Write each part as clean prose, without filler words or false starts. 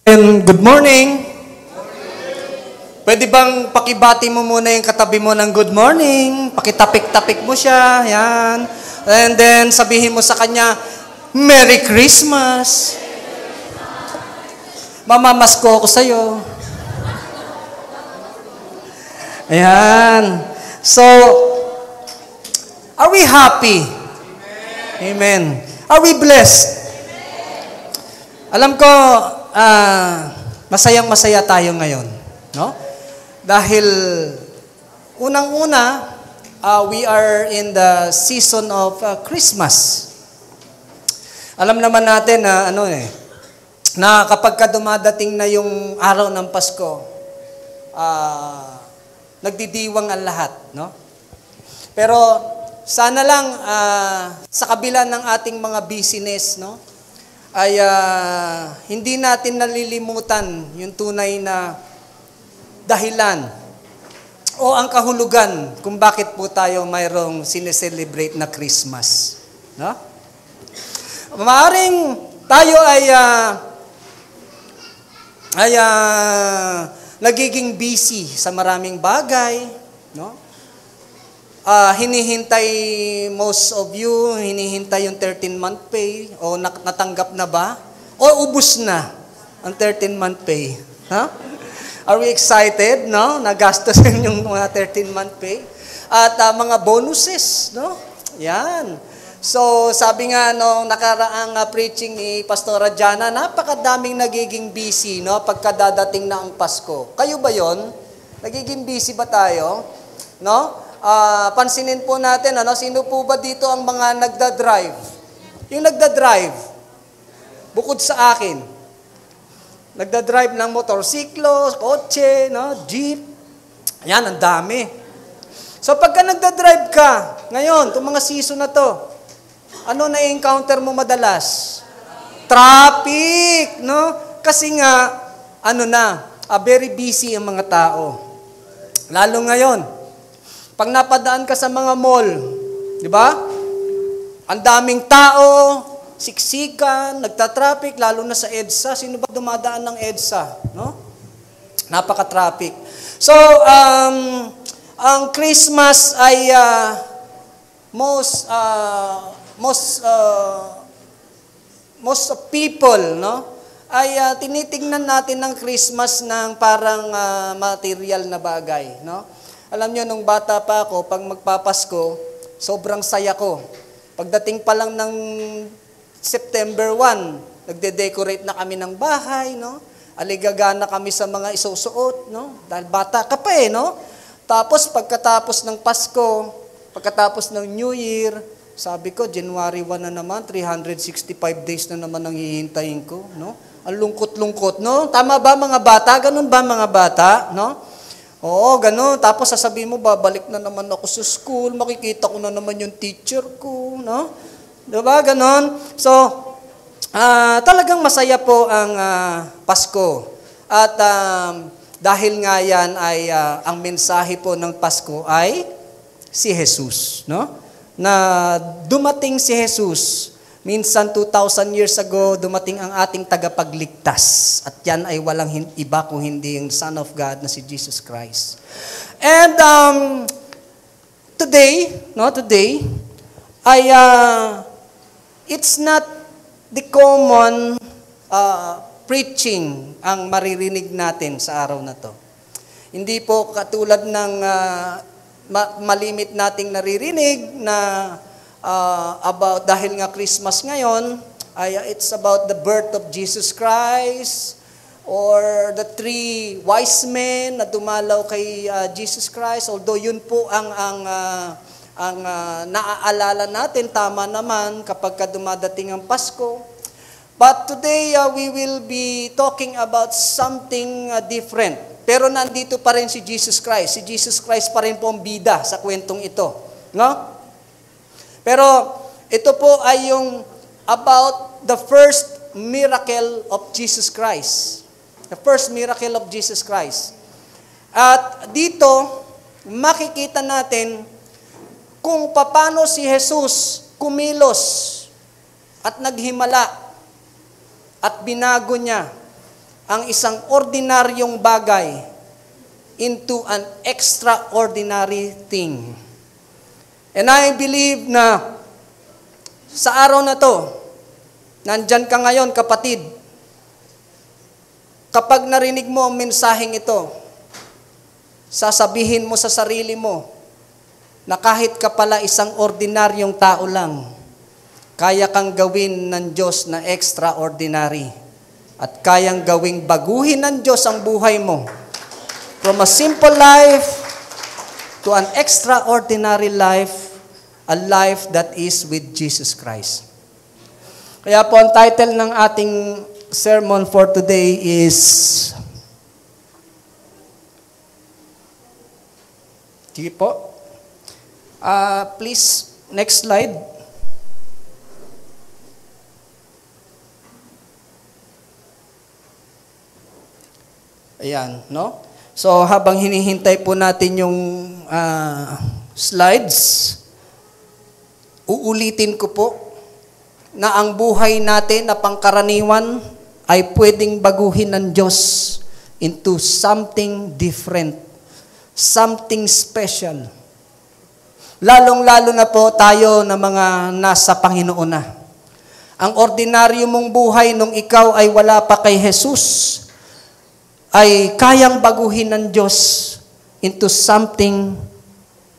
And good morning. Pwede bang pakibati mo muna yung katabi mo ng good morning? Pakitapik-tapik mo siya. Yan. And then sabihin mo sa kanya, Merry Christmas. Mamamasko ako sa'yo. Ayan. So, are we happy? Amen. Are we blessed? Alam ko, masayang-masaya tayo ngayon. No? Dahil, unang-una, we are in the season of Christmas. Alam naman natin na, na kapag ka dumadating na yung araw ng Pasko, nagdidiwang ang lahat. No? Pero, sana lang, sa kabila ng ating mga business, no? Ay hindi natin nalilimutan yung tunay na dahilan o ang kahulugan kung bakit po tayo mayroong sineselebrate na Christmas. No? Maaaring tayo ay nagiging busy sa maraming bagay. No? Hinihintay most of you, hinihintay yung 13-month pay, o natanggap na ba? O ubus na ang 13-month pay? Huh? Are we excited, no? Nagastosin yung mga 13-month pay? At mga bonuses, no? Yan. So, sabi nga nung nakaraang preaching ni Pastora Jana, napakadaming nagiging busy, no? Pagkadadating na ang Pasko. Kayo ba yon? Nagiging busy ba tayo? No? Pansinin po natin, sino po ba dito ang mga nagda-drive? Yung nagda-drive, bukod sa akin, nagda-drive ng motorsiklo, kotse, jeep, yan, ang dami. So pagka nagda-drive ka, ngayon, itong mga season na to, ano na-encounter mo madalas? Traffic, no? Kasi nga, very busy ang mga tao. Lalo ngayon, pag napadaan ka sa mga mall, di ba? Ang daming tao, siksikan, nagta-traffic, lalo na sa EDSA. Sino ba dumadaan ng EDSA? No? Napaka-traffic. So, ang Christmas ay most people, no? Ay tinitingnan natin ng Christmas ng parang material na bagay, no? Alam nyo, nung bata pa ako, pag magpapasko, sobrang saya ko. Pagdating pa lang ng September 1, nagde-decorate na kami ng bahay, no? Aligaga na kami sa mga isusuot, no? Dahil bata ka pa no? Tapos, pagkatapos ng Pasko, pagkatapos ng New Year, sabi ko, January 1 na naman, 365 days na naman ang hihintayin ko, no? Ang lungkot-lungkot, no? Tama ba mga bata? Ganun ba mga bata, no? Oo, gano'n. Tapos sasabihin mo, babalik na naman ako sa school, makikita ko na naman yung teacher ko, no? Diba, gano'n? So, talagang masaya po ang Pasko. At dahil nga yan ay ang mensahe po ng Pasko ay si Jesus, no? Na dumating si Jesus. Minsan 2,000 years ago, dumating ang ating tagapagligtas. At yan ay walang iba kung hindi yung Son of God na si Jesus Christ. And today, ay it's not the common preaching ang maririnig natin sa araw na to. Hindi po katulad ng malimit nating naririnig na about, dahil nga Christmas ngayon, it's about the birth of Jesus Christ, or the 3 wise men na dumalaw kay Jesus Christ. Although yun po ang naaalala natin, tama naman kapag dumadating ang Pasko. But today, we will be talking about something different. Pero nandito pa rin si Jesus Christ. Si Jesus Christ pa rin po ang bida sa kwentong ito. No? Pero ito po ay yung about the first miracle of Jesus Christ. The first miracle of Jesus Christ. At dito, makikita natin kung paano si Jesus kumilos at naghimala at binago niya ang isang ordinaryong bagay into an extraordinary thing. And I believe na sa araw na to, nandyan ka ngayon, kapatid, kapag narinig mo ang mensaheng ito, sasabihin mo sa sarili mo na kahit ka pala isang ordinaryong tao lang, kaya kang gawin ng Diyos na extraordinary. At kayang gawing baguhin ng Diyos ang buhay mo. From a simple life to an extraordinary life, a life that is with Jesus Christ. Kaya po ang title ng ating sermon for today is sige po. Please, next slide. Ayan, no? So, habang hinihintay po natin yung slides, uulitin ko po na ang buhay natin na pangkaraniwan ay pwedeng baguhin ng Diyos into something different, something special. Lalong-lalo na po tayo na mga nasa Panginoon na. Ang ordinaryo mong buhay nung ikaw ay wala pa kay Jesus, ay kayang baguhin ng Diyos into something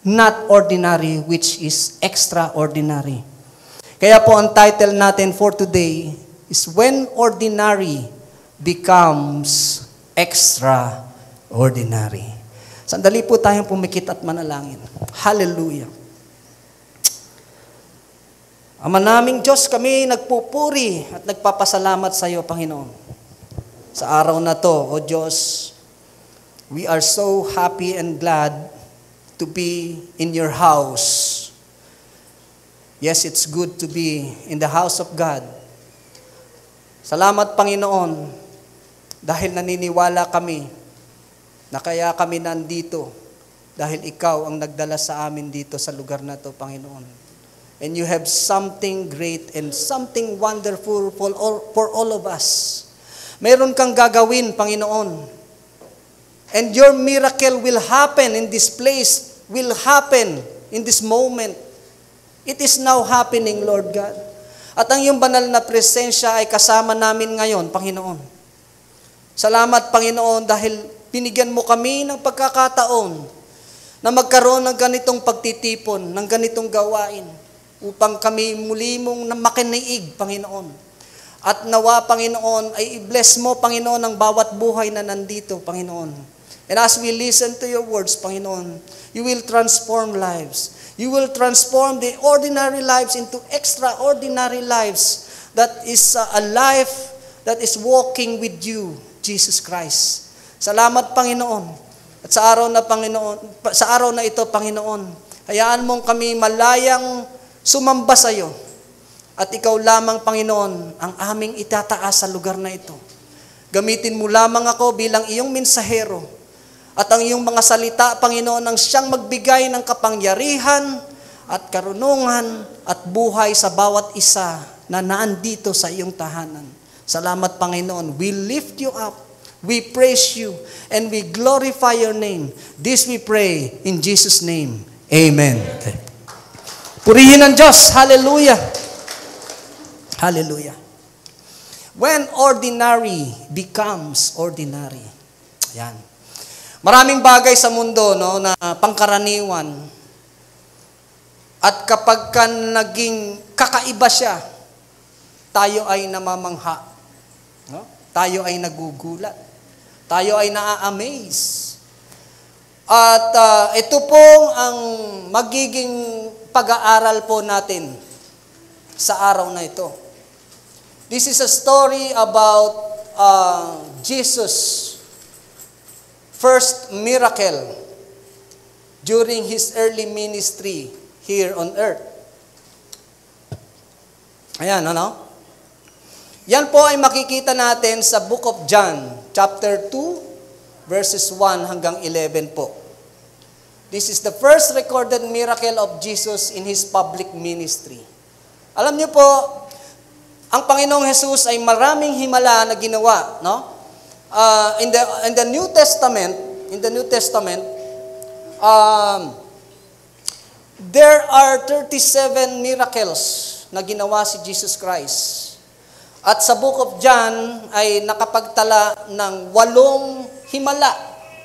not ordinary, which is extraordinary. Kaya po ang title natin for today is When Ordinary Becomes Extraordinary. Sandali po tayong pumikit at manalangin. Hallelujah. Ama naming Diyos, kami nagpupuri at nagpapasalamat sa iyo, Panginoon. Sa araw na to, O Diyos, we are so happy and glad to be in your house. Yes, it's good to be in the house of God. Salamat, Panginoon, dahil naniniwala kami na kaya kami nandito dahil ikaw ang nagdala sa amin dito sa lugar na to, Panginoon. And you have something great and something wonderful for all of us. Meron kang gagawin, Panginoon. And your miracle will happen in this place, will happen in this moment. It is now happening, Lord God. At ang iyong banal na presensya ay kasama namin ngayon, Panginoon. Salamat, Panginoon, dahil binigyan mo kami ng pagkakataon na magkaroon ng ganitong pagtitipon, ng ganitong gawain, upang kami muli mong makiniig, Panginoon. At nawa, Panginoon, ay i-bless mo, Panginoon, ang bawat buhay na nandito, Panginoon. And as we listen to your words, Panginoon, you will transform lives. You will transform the ordinary lives into extraordinary lives. That is a life that is walking with you, Jesus Christ. Salamat, Panginoon. At sa araw na ito, Panginoon, hayaan mong kami malayang sumamba sa iyo. At ikaw lamang, Panginoon, ang aming itataas sa lugar na ito. Gamitin mo lamang ako bilang iyong mensahero. At ang iyong mga salita, Panginoon, ang siyang magbigay ng kapangyarihan at karunungan at buhay sa bawat isa na naandito sa iyong tahanan. Salamat, Panginoon. We lift you up. We praise you. And we glorify your name. This we pray in Jesus' name. Amen. Purihin ang Diyos. Hallelujah. Hallelujah. When ordinary becomes ordinary. Yan. Maraming bagay sa mundo, no, na pangkaraniwan. At kapag ka naging kakaiba siya, tayo ay namamangha. No? Tayo ay nagugulat. Tayo ay naa-amaze. At ito pong ang magiging pag-aaral po natin sa araw na ito. This is a story about Jesus' first miracle during his early ministry here on earth. Ayan, ano? Yan po ay makikita natin sa Book of John, chapter 2, verses 1 hanggang 11 po. This is the first recorded miracle of Jesus in his public ministry. Alam niyo po, ang Panginoong Jesus ay maraming himala na ginawa, no? In the New Testament, there are 37 miracles na ginawa si Jesus Christ. At sa Book of John ay nakapagtala ng 8 himala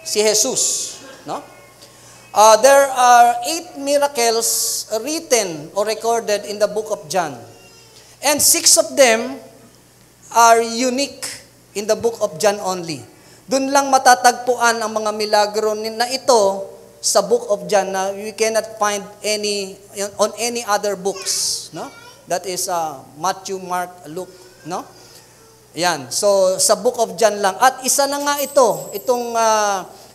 si Jesus, no? There are 8 miracles written or recorded in the Book of John. And 6 of them are unique in the Book of John only. Doon lang matatagpuan ang mga milagro na ito sa Book of John na we cannot find on any other books, no? That is Matthew, Mark, Luke, no? Yan. So sa Book of John lang. At isa na nga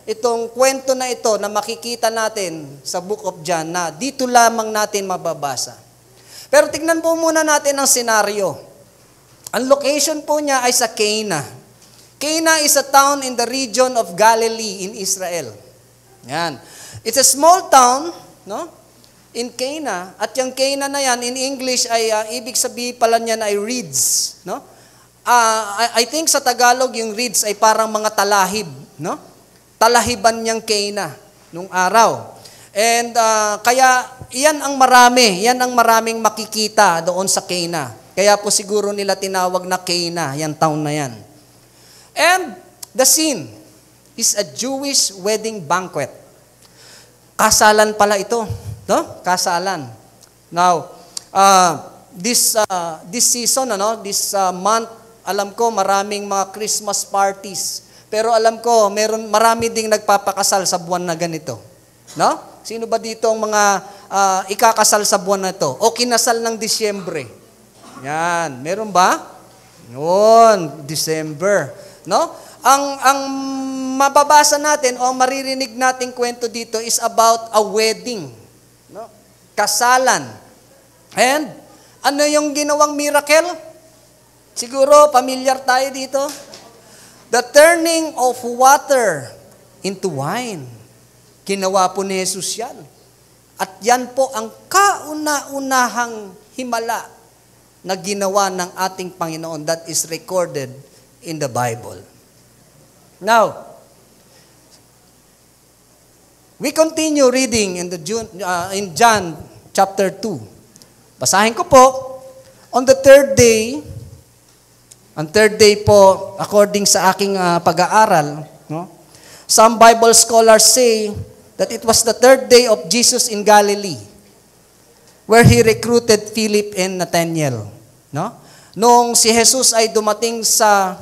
itong kwento na ito na makikita natin sa Book of John na dito lamang natin mababasa. Pero tignan po muna natin ang senaryo. Ang location po niya ay sa Cana. Cana is a town in the region of Galilee in Israel. Yan. It's a small town, no? In Cana. At yung Cana na yan, in English ay ibig sabihin pala niyan ay reeds, no? I think sa Tagalog yung reeds ay parang mga talahib, no? Talahiban niyang Cana nung araw. And kaya yan ang maraming makikita doon sa Cana. Kaya po siguro nila tinawag na Cana, yan town na yan. And the scene is a Jewish wedding banquet. Kasalan pala ito, no? Kasalan. Now, this season, this month, alam ko maraming mga Christmas parties. Pero alam ko, marami ding nagpapakasal sa buwan na ganito. No? Sino ba dito ang mga ikakasal sa buwan na ito? O kinasal ng Disyembre? Yan. Meron ba? Yun, December. No? Ang mababasa natin o maririnig nating kwento dito is about a wedding. No? Kasalan. And ano yung ginawang miracle? Siguro, pamilyar tayo dito. The turning of water into wine. Ginawa po ni Jesus yan. At yan po ang kauna-unahang himala na ginawa ng ating Panginoon that is recorded in the Bible. Now, we continue reading in John chapter 2. Basahin ko po, on the third day, ang third day po, according sa aking pag-aaral, no? Some Bible scholars say that it was the third day of Jesus in Galilee, where He recruited Philip and Nathanael. No? Nung si Jesus ay dumating sa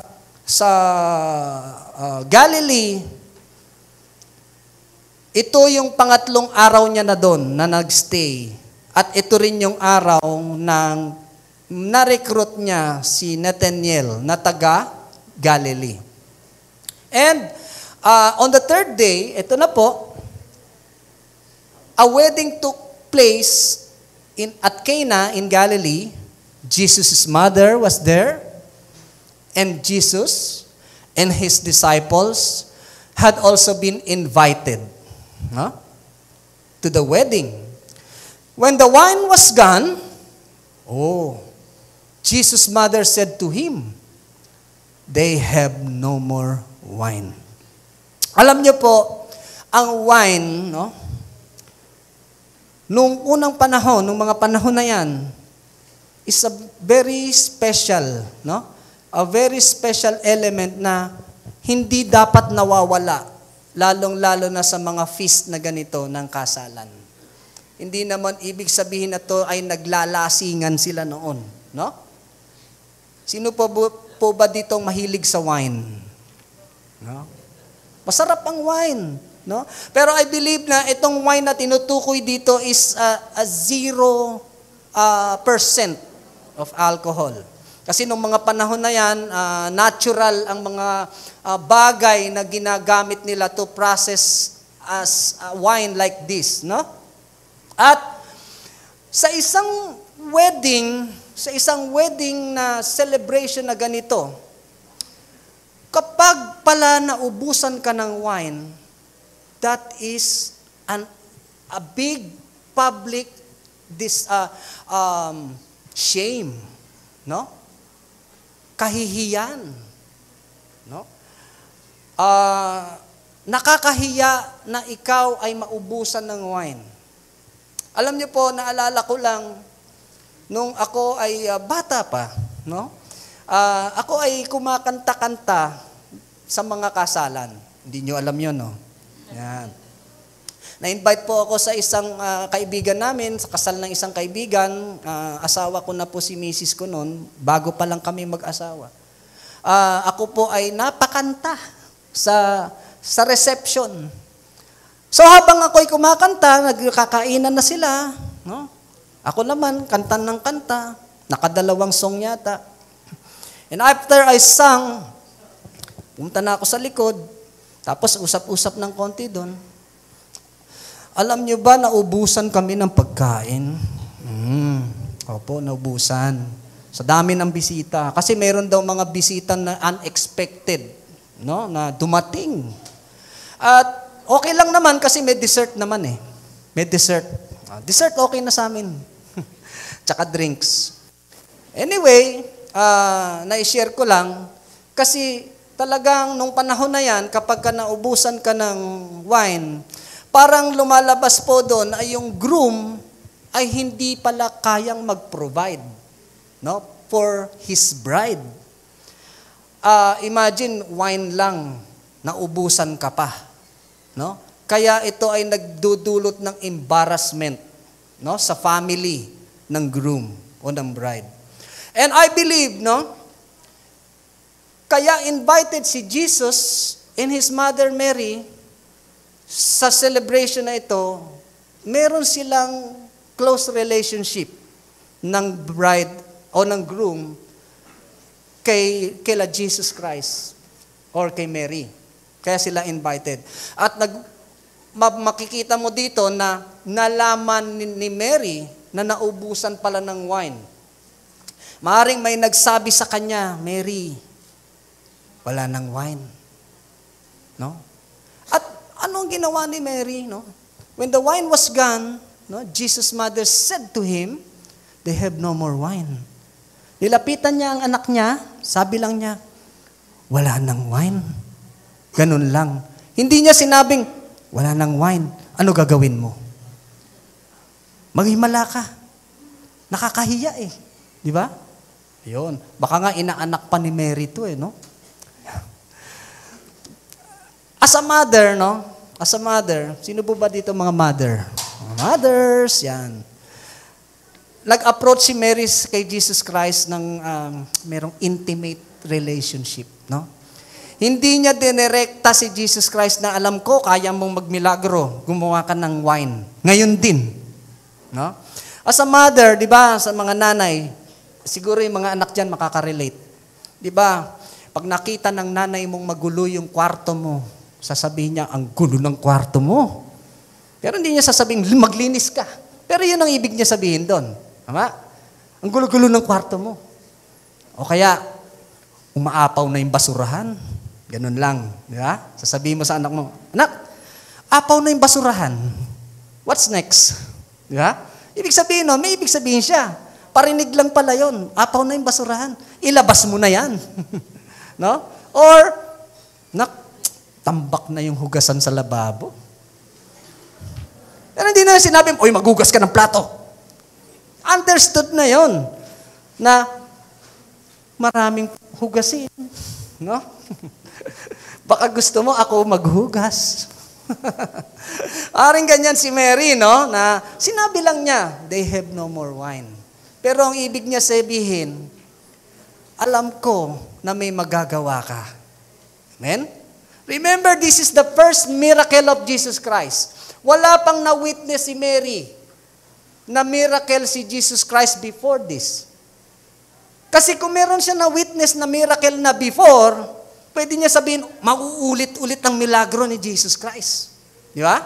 Galilee, ito yung pangatlong araw niya na doon na nagstay. At ito rin yung araw ng na-recruit niya si Nathanael na taga Galilee. And on the third day, ito na po, a wedding took place at Cana in Galilee. Jesus' mother was there, and Jesus and His disciples had also been invited to the wedding. When the wine was gone, Jesus' mother said to Him, "They have no more wine." Alam niyo po, ang wine, no? Nung unang panahon, nung mga panahon na yan, is a very special, no? A very special element na hindi dapat nawawala, lalong-lalo na sa mga feast na ganito ng kasalan. Hindi naman ibig sabihin na to ay naglalasingan sila noon, no? Sino po ba ditong mahilig sa wine? No? Masarap ang wine, no? Pero I believe na itong wine na tinutukoy dito is a 0% of alcohol. Kasi nung mga panahon na yan, natural ang mga bagay na ginagamit nila to process as wine like this, no? At sa isang wedding na celebration na ganito, kapag pala naubusan ka ng wine, that is a big public shame, no? Kahihiyan, no? nakakahiya na ikaw ay maubusan ng wine. Alam niyo po, naalala ko lang, nung ako ay bata pa, no? Ako ay kumakanta-kanta sa mga kasalan. Hindi niyo alam yun, no? Yan. Na-invite po ako sa isang kaibigan namin, sa kasal ng isang kaibigan. Asawa ko na po si Mrs. ko noon, bago pa lang kami mag-asawa. Ako po ay napakanta sa reception. So habang ako'y kumakanta, nagkakainan na sila. No? Ako naman, kanta ng kanta. Nakadalawang song yata. And after I sang, pumunta na ako sa likod. Tapos usap-usap ng konti doon. Alam niyo ba, naubusan kami ng pagkain? Opo, naubusan. Sa dami ng bisita. Kasi meron daw mga bisita na unexpected, no, na dumating. At okay lang naman kasi may dessert naman eh. May dessert. Dessert okay na sa amin. Tsaka drinks. Anyway, na-share ko lang kasi talagang nung panahon na yan, kapag ka naubusan ka ng wine, parang lumalabas po doon ay yung groom ay hindi pala kayang mag-provide, no, for his bride. Imagine, wine lang, naubusan ka pa. No? Kaya ito ay nagdudulot ng embarrassment, no, sa family ng groom o ng bride. And I believe, no, kaya invited si Jesus and his mother Mary sa celebration na ito, meron silang close relationship ng bride o ng groom kay Jesus Christ or kay Mary. Kaya sila invited. At makikita mo dito na nalaman ni Mary na naubusan pala ng wine. Maaring may nagsabi sa kanya, Mary, wala ng wine. No? At anong ginawa ni Mary? No? When the wine was gone, no, Jesus' mother said to him, they have no more wine. Nilapitan niya ang anak niya, sabi lang niya, wala ng wine. Ganun lang. Hindi niya sinabing, wala ng wine. Ano gagawin mo? Maghimala ka. Nakakahiya eh. Di ba? Ayun. Baka nga inaanak pa ni Mary to eh, no? As a mother, no? As a mother, sino po ba dito mga mother? Mga mothers, yan. Nag-approach si Mary kay Jesus Christ ng merong intimate relationship, no? Hindi niya dinirekta si Jesus Christ na alam ko, kaya mong magmilagro, gumawa ka ng wine. Ngayon din. No? As a mother, di ba, sa mga nanay, siguro yung mga anak dyan makaka-relate. Di ba, pag nakita ng nanay mong magulo yung kwarto mo, sasabihin niya, ang gulo ng kwarto mo. Pero hindi niya sasabihin, maglinis ka. Pero yun ang ibig niya sabihin doon. Tama? Ang gulo-gulo ng kwarto mo. O kaya, umaapaw na yung basurahan. Ganun lang. Di ba? Sasabihin mo sa anak mo, anak, apaw na yung basurahan. What's next? Di ba? Ibig sabihin nun, may ibig sabihin siya. Parinig lang pala yun. Apaw na yung basurahan. Ilabas mo na yan. No? Or, tambak na yung hugasan sa lababo. Pero hindi na sinabi, oy, maghugas ka ng plato. Understood na yon na maraming hugasin. No? Baka gusto mo ako maghugas. Aring ganyan si Mary, no? Na sinabi lang niya, they have no more wine. Pero ang ibig niya sabihin, alam ko na may magagawa ka. Amen? Remember, this is the first miracle of Jesus Christ. Wala pang na-witness si Mary na miracle si Jesus Christ before this. Kasi kung meron siya na-witness na miracle na before, pwede niya sabihin, mauulit-ulit ang milagro ni Jesus Christ. Di ba?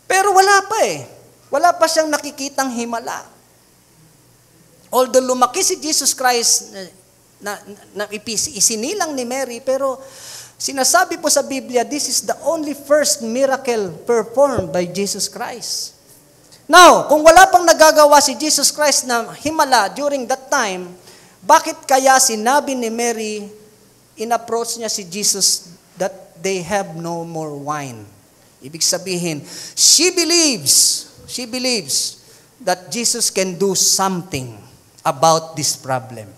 Pero wala pa eh. Wala pa siyang nakikitang himala. Although lumaki si Jesus Christ na isinilang ni Mary, pero sinasabi po sa Biblia, this is the only first miracle performed by Jesus Christ. Now, kung wala pang nagagawa si Jesus Christ na himala during that time, bakit kaya sinabi ni Mary, in-approach niya si Jesus they have no more wine. Ibig sabihin, she believes that Jesus can do something about this problem.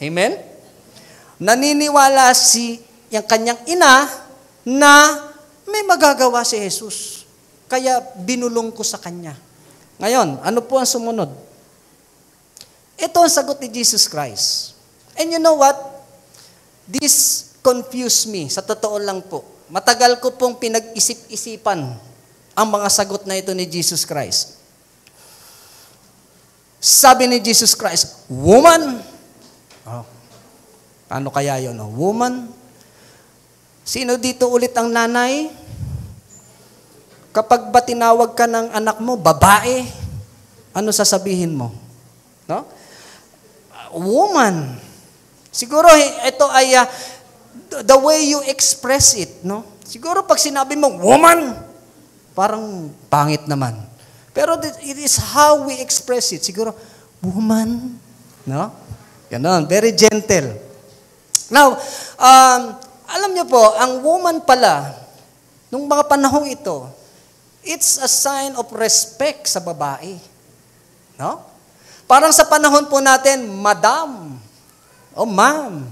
Amen? Naniniwala yung kanyang ina na may magagawa si Jesus. Kaya binulong ko sa kanya. Ngayon, ano po ang sumunod? Ito ang sagot ni Jesus Christ. And you know what? This confused me. Sa totoo lang po. Matagal ko pong pinag-isip-isipan ang mga sagot na ito ni Jesus Christ. Sabi ni Jesus Christ, woman. Oh, ano kaya yun? Oh, woman. Sino dito ulit ang nanay? Kapag ba tinawag ka ng anak mo, babae, ano sasabihin mo? No? Woman. Siguro ito ay the way you express it, no? Siguro pag sinabi mo, woman, parang pangit naman. Pero it is how we express it. Siguro, woman, no? Ganon, very gentle. Now, alam niyo po, ang woman pala, nung mga panahong ito, it's a sign of respect sa babae. No? Parang sa panahon po natin, madam, o ma'am.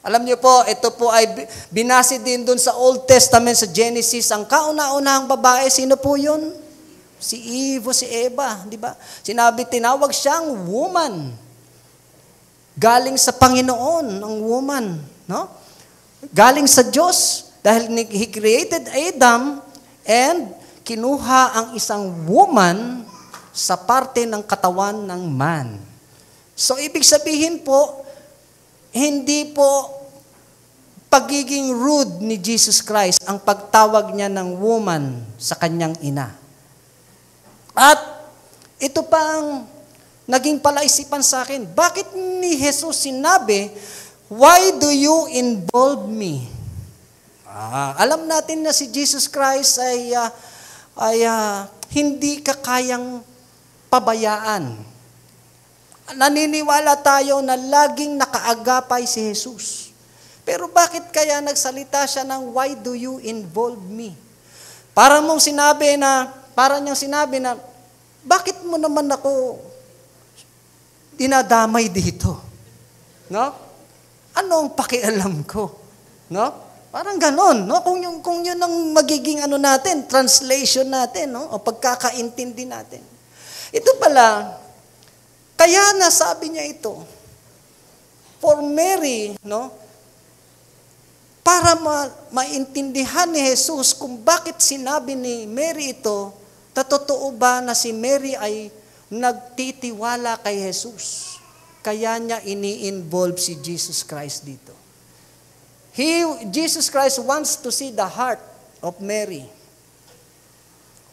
Alam niyo po, ito po ay binase din dun sa Old Testament, sa Genesis, ang kauna-unahang babae, sino po yun? Si Eve o si Eva, di ba? Tinawag siyang woman. Galing sa Panginoon, ang woman. No? Galing sa Diyos, dahil He created Adam, and kinuha ang isang woman sa parte ng katawan ng man. So, ibig sabihin po, hindi po pagiging rude ni Jesus Christ ang pagtawag niya ng woman sa kanyang ina. At ito pa ang naging palaisipan sa akin. Bakit ni Jesus sinabi, why do you involve me? Alam natin na si Jesus Christ ay hindi ka kayang pabayaan. Naniniwala tayo na laging nakaagapay si Jesus. Pero bakit kaya nagsalita siya ng, why do you involve me? Parang niyang sinabi na, bakit mo naman ako dinadamay dito? No? Ano ang pakialam ko? No? Parang ganon, no? Kung yun ang magiging translation natin, no? O pagkakaintindi natin. Ito pala, kaya nasabi niya ito, for Mary, no? Para maintindihan ni Jesus kung bakit sinabi ni Mary ito, totoo ba na si Mary ay nagtitiwala kay Jesus? Kaya niya ini-involve si Jesus Christ dito. Jesus Christ wants to see the heart of Mary.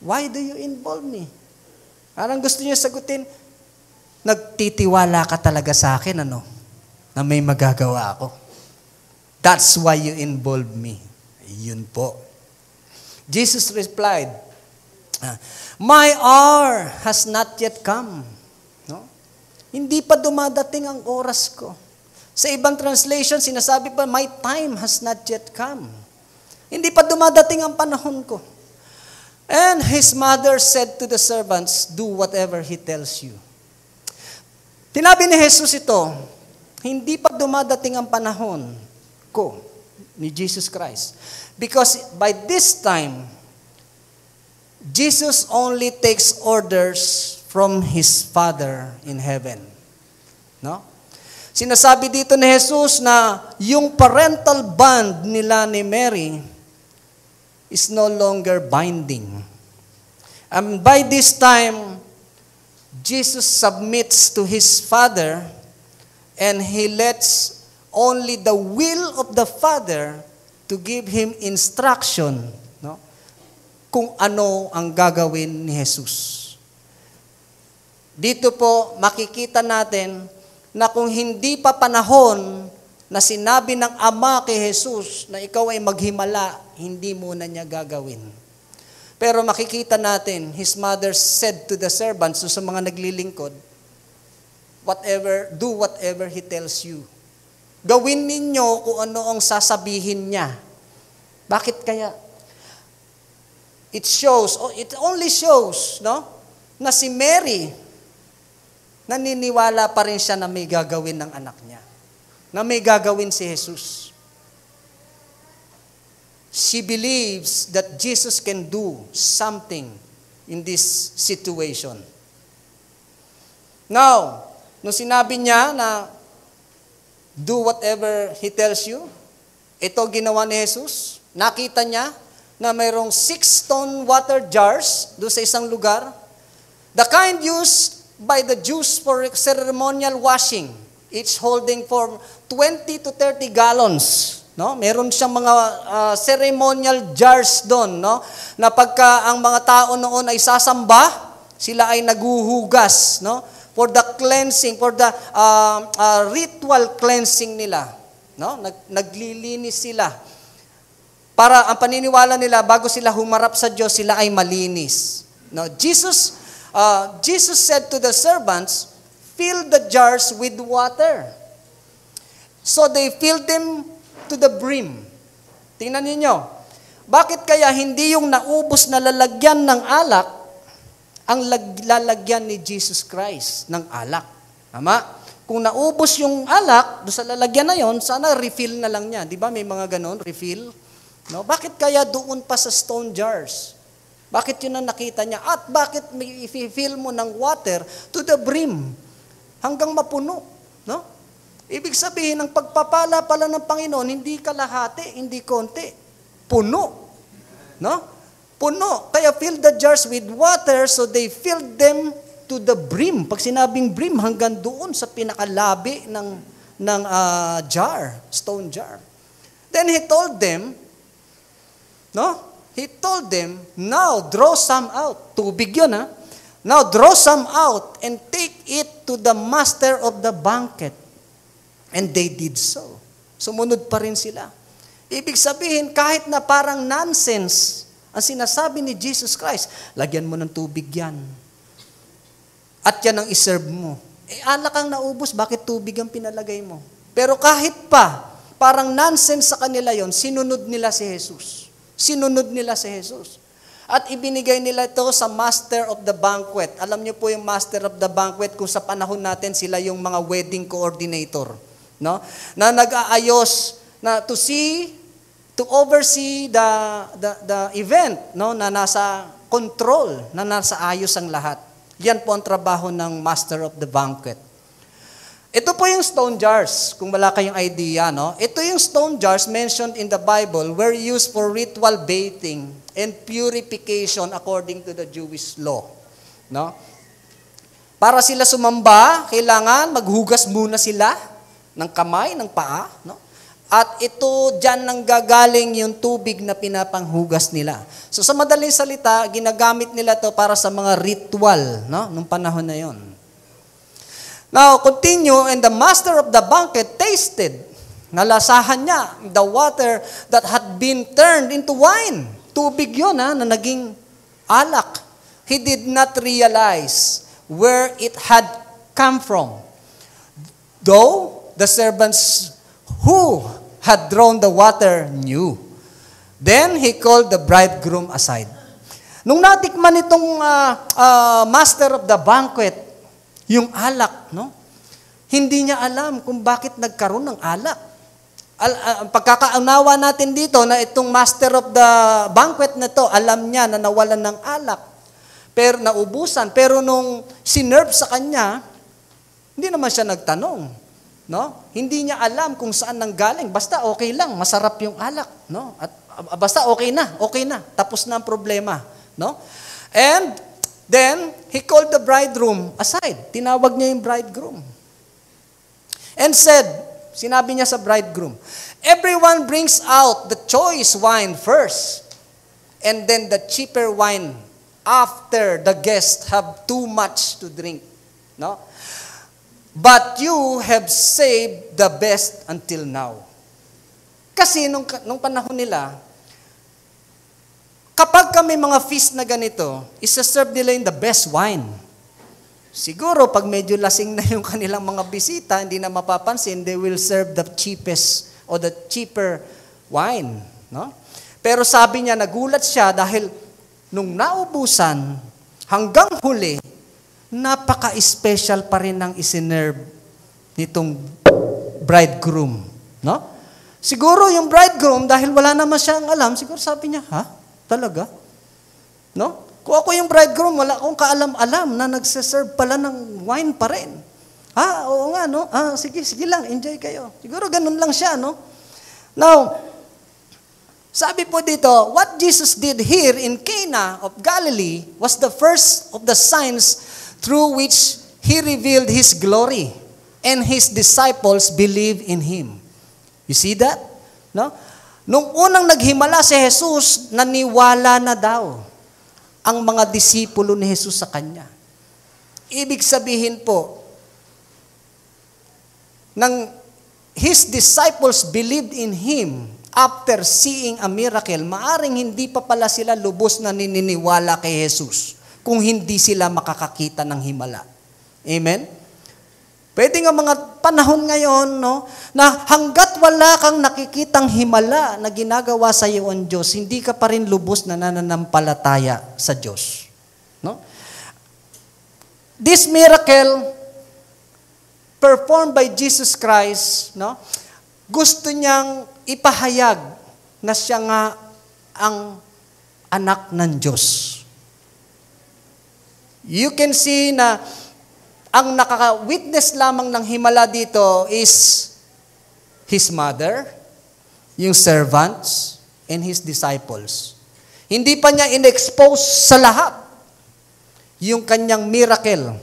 Why do you involve me? Parang gusto niya sagutin, nagtitiwala ka talaga sa akin, na may magagawa ako. That's why you involve me. Yun po. Jesus replied, my hour has not yet come. No? Hindi pa dumadating ang oras ko. Sa ibang translation, sinasabi pa, my time has not yet come. Hindi pa dumadating ang panahon ko. And his mother said to the servants, do whatever he tells you. Tinabi ni Jesus ito, hindi pa dumadating ang panahon ko, ni Jesus Christ. Because by this time, Jesus only takes orders from His Father in heaven. No? Sinasabi dito ni Jesus na yung parental bond nila ni Mary is no longer binding. And by this time, Jesus submits to His Father and He lets only the will of the Father to give Him instruction, no? Kung ano ang gagawin ni Jesus. Dito po makikita natin na kung hindi pa panahon na sinabi ng Ama kay Jesus na ikaw ay maghimala, hindi muna niya gagawin. Pero makikita natin, His mother said to the servants, so sa mga naglilingkod, do whatever He tells you. Gawin ninyo kung ano ang sasabihin niya. Bakit kaya? It only shows, no, na si Mary, naniniwala pa rin siya na may gagawin ng anak niya. Na may gagawin si Jesus. She believes that Jesus can do something in this situation. Now, nung sinabi niya na do whatever He tells you, ito ginawa ni Jesus, nakita niya na mayroong 6 stone water jars doon sa isang lugar, the kind used by the Jews for ceremonial washing, each holding for 20 to 30 gallons. No? Meron siyang mga ceremonial jars doon, no? Na pagka ang mga tao noon ay sasamba, sila ay naguhugas, no? For the cleansing, for the ritual cleansing nila. No? Naglilinis sila. Para ang paniniwala nila, bago sila humarap sa Diyos, sila ay malinis. No? Jesus said to the servants, fill the jars with water. So they filled them to the brim. Tingnan ninyo, bakit kaya hindi yung naubos na lalagyan ng alak ang lalagyan ni Jesus Christ ng alak? Tama? Kung naubos yung alak, doon sa lalagyan na yon, sana refill na lang niya. Di ba may mga ganon, refill? No? Bakit kaya doon pa sa stone jars? Bakit yun ang nakita niya? At bakit may i-fill mo ng water to the brim? Hanggang mapuno. No? Ibig sabihin, ang pagpapala pala ng Panginoon, hindi kalahati, hindi konti. Puno. No? Puno. Kaya fill the jars with water, so they filled them to the brim. Pag sinabing brim, hanggang doon sa pinakalabi ng jar, stone jar. Then He told them, no? He told them, now draw some out. Tubig yun, ha? Now draw some out and take it to the master of the banquet. And they did so. Sumunod pa rin sila. Ibig sabihin, kahit na parang nonsense ang sinasabi ni Jesus Christ, lagyan mo ng tubig yan. At yan ang iserve mo. Alak ang naubos, bakit tubig ang pinalagay mo? Pero kahit pa, parang nonsense sa kanila yon, sinunod nila si Jesus. Sinunod nila si Jesus. At ibinigay nila ito sa master of the banquet. Alam niyo po yung master of the banquet, kung sa panahon natin sila yung mga wedding coordinator. No? Na nag-aayos na to oversee the event, no? Na nasa control, na nasa ayos ang lahat. Yan po ang trabaho ng master of the banquet. Ito po yung stone jars, kung wala kayong idea, no? Ito yung stone jars mentioned in the Bible were used for ritual bathing and purification according to the Jewish law. No? Para sila sumamba, kailangan maghugas muna sila ng kamay, ng paa, no? At ito, dyan nanggagaling yung tubig na pinapanghugas nila. So sa madaling salita, ginagamit nila to para sa mga ritual, no? Nung panahon na yon. Now, continue, and the master of the banquet tasted. Nalasahan niya the water that had been turned into wine. Tubig yun, na naging alak. He did not realize where it had come from. Though the servants who had drawn the water knew. Then he called the bridegroom aside. Nung natikman itong master of the banquet, yung alak, no? Hindi niya alam kung bakit nagkaroon ng alak. Pagkakaunawa natin dito na itong master of the banquet na to, alam niya na nawalan ng alak. Pero naubusan. Pero nung sinerve sa kanya, hindi naman siya nagtanong. No? Hindi niya alam kung saan nanggaling. Basta okay lang, masarap yung alak. No? At basta okay na. Tapos na ang problema. No? And then, he called the bridegroom aside. Tinawag niya yung bridegroom. And said, sinabi niya sa bridegroom, everyone brings out the choice wine first, and then the cheaper wine after the guests have too much to drink. No? But you have saved the best until now. Kasi nung panahon nila, kapag kami mga feast na ganito, isa-serve nila yung the best wine. Siguro, pag medyo lasing na yung kanilang mga bisita, hindi na mapapansin, they will serve the cheapest or the cheaper wine. No? Pero sabi niya, nagulat siya dahil nung naubusan, hanggang huli, napaka-special pa rin ang isinerve nitong bridegroom. No? Siguro yung bridegroom, dahil wala naman siyang alam, siguro sabi niya, ha? Talaga? No? Kung ako yung bridegroom, wala akong kaalam-alam na nagsiserve pala ng wine pa rin. Oo nga, no? Sige lang, enjoy kayo. Siguro ganun lang siya, no? Now, sabi po dito, what Jesus did here in Cana of Galilee was the first of the signs through which He revealed His glory, and His disciples believed in Him. You see that? No? Nung unang naghimala si Jesus, naniwala na daw ang mga disipulo ni Jesus sa Kanya. Ibig sabihin po, nang His disciples believed in Him after seeing a miracle, maaring hindi pa pala sila lubos na nininiwala kay Jesus kung hindi sila makakakita ng himala. Amen? Pwede nga mga panahon ngayon, no, na hanggat wala kang nakikitang himala na ginagawa sa iyo ang Diyos, hindi ka pa rin lubos na nananampalataya sa Diyos. No? This miracle performed by Jesus Christ, no, gusto niyang ipahayag na siya nga ang anak ng Diyos. You can see na ang nakaka-witness lamang ng himala dito is His mother, yung servants, and His disciples. Hindi pa niya in-expose sa lahat yung kanyang miracle.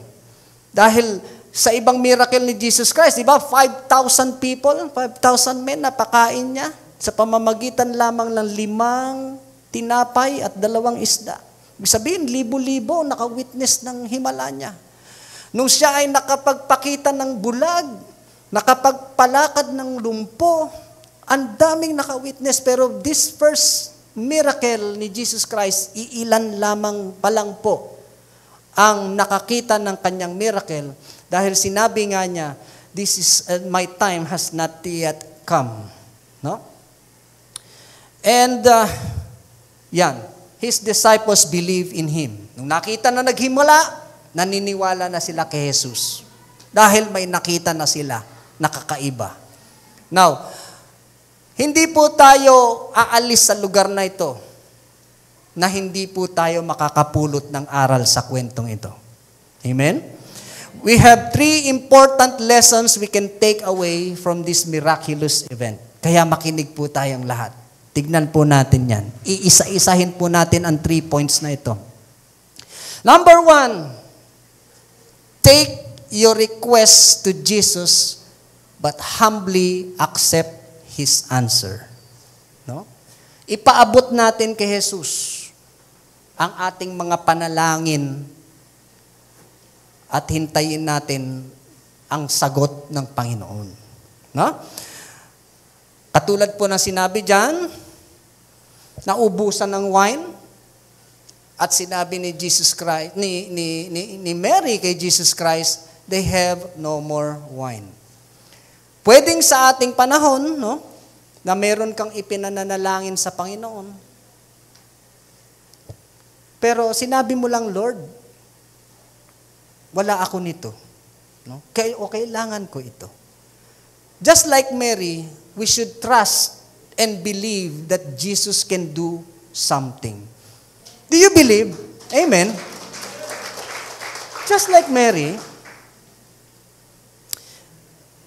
Dahil sa ibang miracle ni Jesus Christ, di ba? 5,000 people, 5,000 men, napakain niya sa pamamagitan lamang ng 5 tinapay at 2 isda. Ibig sabihin, libo-libo nakawitness ng himala niya. Nung siya ay nakapagpakita ng bulag, nakapagpalakad ng lumpo, ang daming nakawitness. Pero this first miracle ni Jesus Christ, iilan lamang pa lang po ang nakakita ng kanyang miracle. Dahil sinabi nga niya, this is my time has not yet come. No? And, His disciples believe in Him. Nung nakita na naghimula, naniniwala na sila kay Jesus. Dahil may nakita na sila, nakakaiba. Now, hindi po tayo aalis sa lugar na ito na hindi po tayo makakapulot ng aral sa kwentong ito. Amen? We have 3 important lessons we can take away from this miraculous event. Kaya makinig po tayong lahat. Tignan po natin yan. Iisa-isahin po natin ang 3 points na ito. Number 1, take your request to Jesus but humbly accept His answer. No? Ipaabot natin kay Jesus ang ating mga panalangin at hintayin natin ang sagot ng Panginoon. No? Katulad po ng sinabi diyan, naubusan ng wine at sinabi ni Jesus Christ, ni Mary kay Jesus Christ, they have no more wine. Pwedeng sa ating panahon, no, na meron kang ipinananalangin sa Panginoon. Pero sinabi mo lang, Lord, wala ako nito. No? Kailangan ko ito. Just like Mary, we should trust and believe that Jesus can do something. Do you believe? Amen. Just like Mary,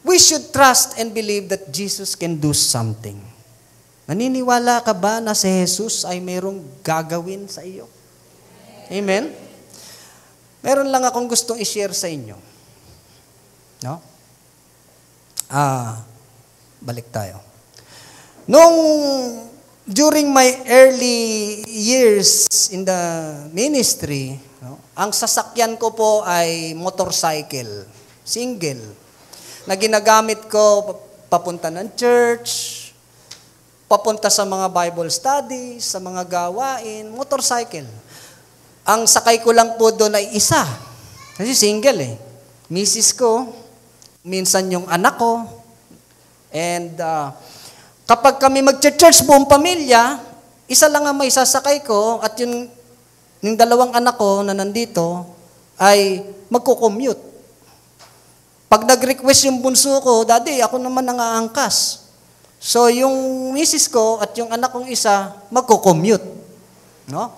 we should trust and believe that Jesus can do something. Naniniwala ka ba na si Jesus ay mayroong gagawin sa iyo? Amen? Meron lang akong gustong i-share sa inyo. No? Balik tayo. During my early years in the ministry, no, ang sasakyan ko po ay motorcycle, single, na ginagamit ko papunta ng church, papunta sa mga Bible studies, sa mga gawain, motorcycle. Ang sakay ko lang po doon ay isa. Kasi single eh. Misis ko, minsan yung anak ko, and kapag kami mag-church buong pamilya, isa lang ang may sasakay ko at yung dalawang anak ko na nandito ay magko-commute. Pag nag-request yung bunso ko, Daddy, ako naman ang aangkas. So, yung misis ko at yung anak kong isa, magko-commute. No?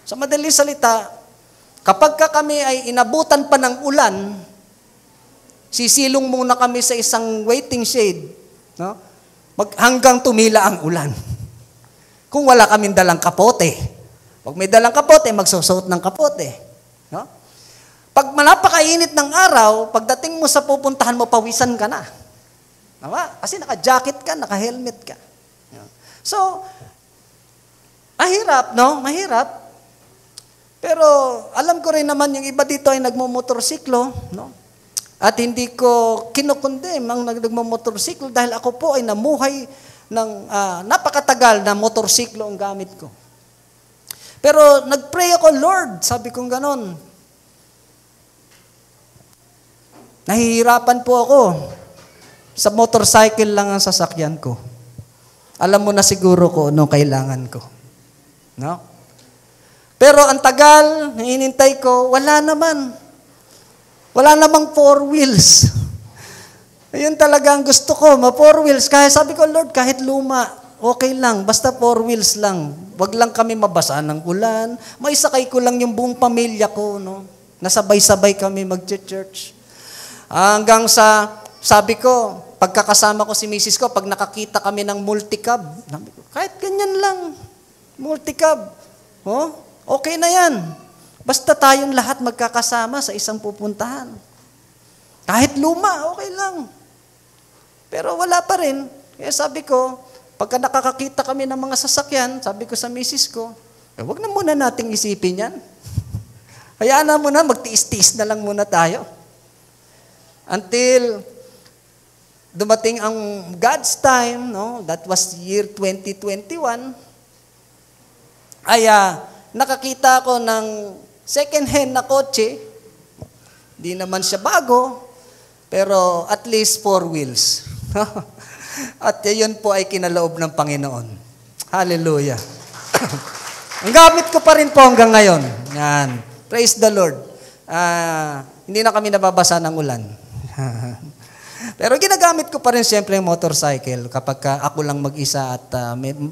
Sa madaling salita, kapag kami ay inabutan pa ng ulan, sisilong muna kami sa isang waiting shade, no? Hanggang tumila ang ulan. Kung wala kaming dalang kapote. Pag may dalang kapote, magsusuot ng kapote. No? Pag napakainit ng araw, pagdating mo sa pupuntahan mo, pawisan ka na. Diba? Kasi naka-jacket ka, naka-helmet ka. So, mahirap, no? Mahirap. Pero alam ko rin naman yung iba dito ay nagmumotorsiklo, no? At hindi ko kinukondem ang nagmumotorsiklo dahil ako po ay namuhay ng napakatagal na motorsiklo ang gamit ko. Pero nag-pray ako, Lord, sabi kong ganon. Nahihirapan po ako. Sa motorcycle lang ang sasakyan ko. Alam mo na siguro ko anong kailangan ko. No? Pero ang tagal, hinintay ko, wala naman. Wala namang 4 wheels. Ayun talaga ang gusto ko, 4 wheels. Kaya sabi ko, Lord, kahit luma, okay lang, basta 4 wheels lang. Wag lang kami mabasa ng ulan. Maisakay ko lang yung buong pamilya ko, no? Nasabay-sabay kami mag-church. Hanggang sa, sabi ko, pagkakasama ko si misis ko, pag nakakita kami ng multicab, kahit ganyan lang, multicab, okay na yan. Basta tayong lahat magkakasama sa isang pupuntahan. Kahit luma, okay lang. Pero wala pa rin. Kaya sabi ko, pagka nakakakita kami ng mga sasakyan, sabi ko sa misis ko, wag na muna nating isipin yan. Hayaan na muna, magtiis-tiis na lang muna tayo. Until dumating ang God's time, no? That was year 2021, ay nakakita ko ng second-hand na kotse. Di naman siya bago, pero at least 4 wheels. At yun po ay kinaloob ng Panginoon. Hallelujah. Ang gamit ko pa rin po hanggang ngayon. Yan. Praise the Lord. Hindi na kami nababasa ng ulan. Pero ginagamit ko pa rin siyempre yung motorcycle kapag ako lang mag-isa at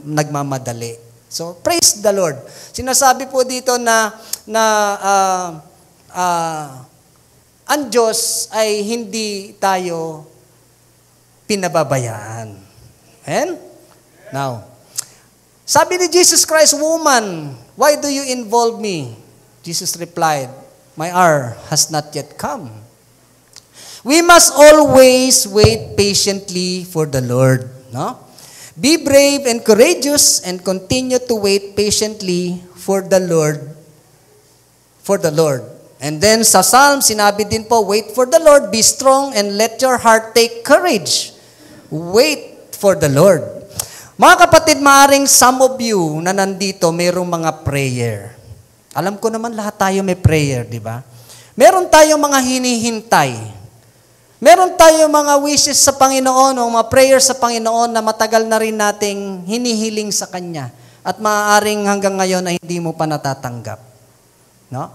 nagmamadali. So, praise the Lord. Sinasabi po dito na ang Diyos ay hindi tayo pinababayaan. Amen? Now, sabi ni Jesus Christ, woman, why do you involve me? Jesus replied, my hour has not yet come. We must always wait patiently for the Lord. No? Be brave and courageous and continue to wait patiently for the Lord. For the Lord. And then sa Psalm, sinabi din po, wait for the Lord, be strong and let your heart take courage. Wait for the Lord. Mga kapatid, maaring some of you na nandito, mayroong mga prayer. Alam ko naman lahat tayo may prayer, di ba? Meron tayong mga hinihintay. Meron tayong mga wishes sa Panginoon o mga prayers sa Panginoon na matagal na rin nating hinihiling sa Kanya at maaaring hanggang ngayon ay hindi mo pa natatanggap. No?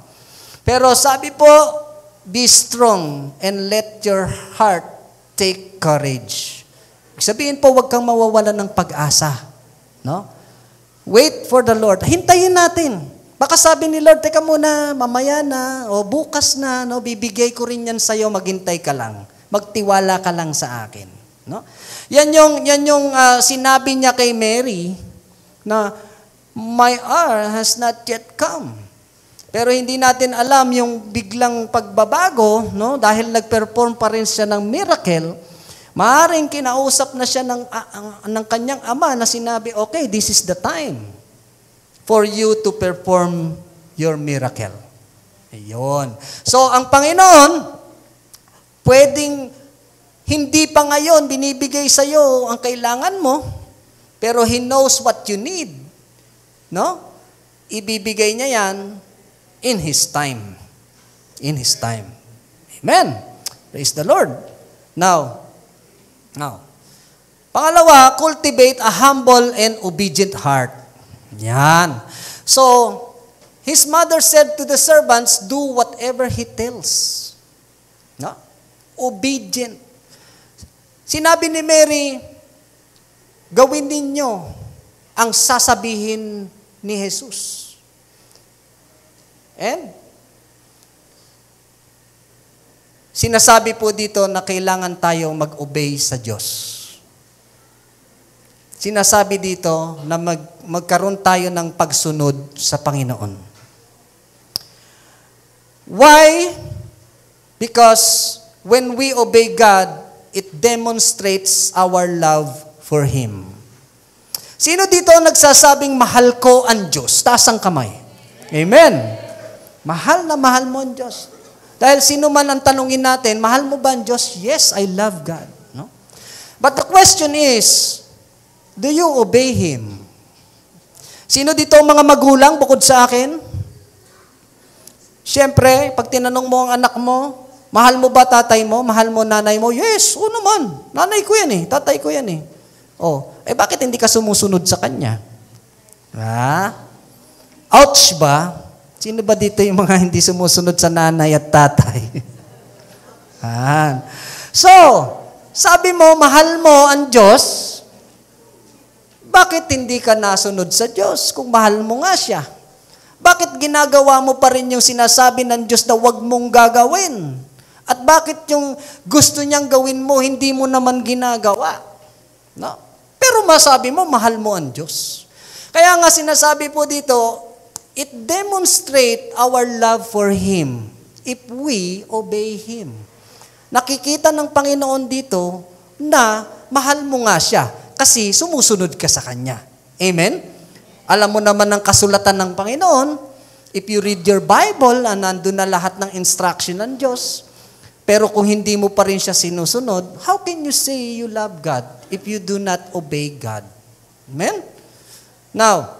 Pero sabi po, be strong and let your heart take courage. Sabihin po, huwag kang mawawalan ng pag-asa. No? Wait for the Lord. Hintayin natin. Baka sabi ni Lord, teka muna, mamaya na, o bukas na, no, bibigay ko rin yan sa'yo, maghintay ka lang. Magtiwala ka lang sa akin. No? Yan yung sinabi niya kay Mary na my hour has not yet come. Pero hindi natin alam yung biglang pagbabago, no? Dahil nag-perform pa rin siya ng miracle, maaaring kinausap na siya ng kanyang ama na sinabi, okay, this is the time for you to perform your miracle. Ayun. So, ang Panginoon, pwedeng hindi pa ngayon binibigay sa iyo ang kailangan mo, pero He knows what you need. No? Ibibigay niya yan in His time. In His time. Amen. Praise the Lord. Now, pangalawa, cultivate a humble and obedient heart. Yan. So, his mother said to the servants, do whatever he tells. No? Obedient. Sinabi ni Mary, gawin ninyo ang sasabihin ni Jesus. And, sinasabi po dito na kailangan tayong mag-obey sa Diyos. Sinasabi dito na magkaroon tayo ng pagsunod sa Panginoon. Why? Because when we obey God, it demonstrates our love for Him. Sino dito nagsasabing mahal ko ang Diyos? Taas ang kamay. Amen. Mahal na mahal mo ang Diyos. Dahil sino man ang tanungin natin, mahal mo ba ang Diyos? Yes, I love God. No? But the question is, do you obey Him? Sino dito ang mga magulang bukod sa akin? Siyempre, pag tinanong mo ang anak mo, mahal mo ba tatay mo? Mahal mo nanay mo? Yes, oo naman. Nanay ko yan eh. Tatay ko yan eh. Oh, bakit hindi ka sumusunod sa kanya? Ha? Ouch ba? Sino ba dito yung mga hindi sumusunod sa nanay at tatay? So, sabi mo, mahal mo ang Diyos, bakit hindi ka nasunod sa Diyos kung mahal mo nga siya? Bakit ginagawa mo pa rin yung sinasabi ng Diyos na huwag mong gagawin? At bakit yung gusto niyang gawin mo, hindi mo naman ginagawa? No? Pero masabi mo, mahal mo ang Diyos. Kaya nga sinasabi po dito, it demonstrates our love for Him if we obey Him. Nakikita ng Panginoon dito na mahal mo nga siya kasi sumusunod ka sa Kanya. Amen? Alam mo naman ang kasulatan ng Panginoon, if you read your Bible, nandun na lahat ng instruction ng Diyos, pero kung hindi mo pa rin siya sinusunod, how can you say you love God if you do not obey God? Amen? Now,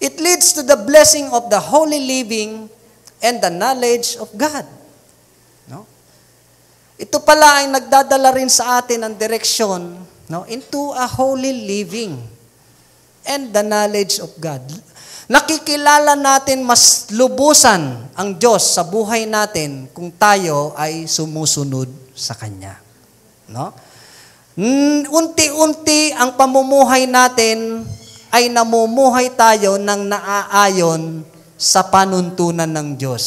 it leads to the blessing of the holy living and the knowledge of God. No? Ito pala ay nagdadala rin sa atin ng direksyon into a holy living and the knowledge of God. Nakikilala natin mas lubusan ang Diyos sa buhay natin kung tayo ay sumusunod sa Kanya. No? Unti-unti ang pamumuhay natin ay namumuhay tayo ng naaayon sa panuntunan ng Diyos.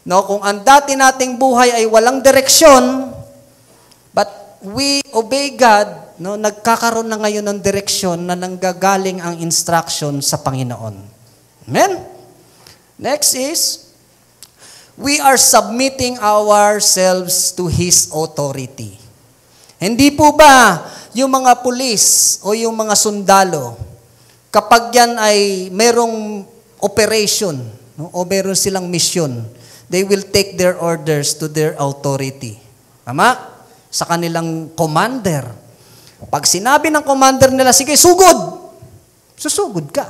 No, kung ang dati nating buhay ay walang direksyon, but we obey God, no, nagkakaroon na ngayon ng direksyon na nanggagaling ang instruction sa Panginoon. Amen? Next is, we are submitting ourselves to His authority. Hindi po ba yung mga pulis o yung mga sundalo, kapag yan ay merong operation, no, o meron silang mission, they will take their orders to their authority. Tama? Sa kanilang commander. Pag sinabi ng commander nila, sige, sugod! Susugod ka.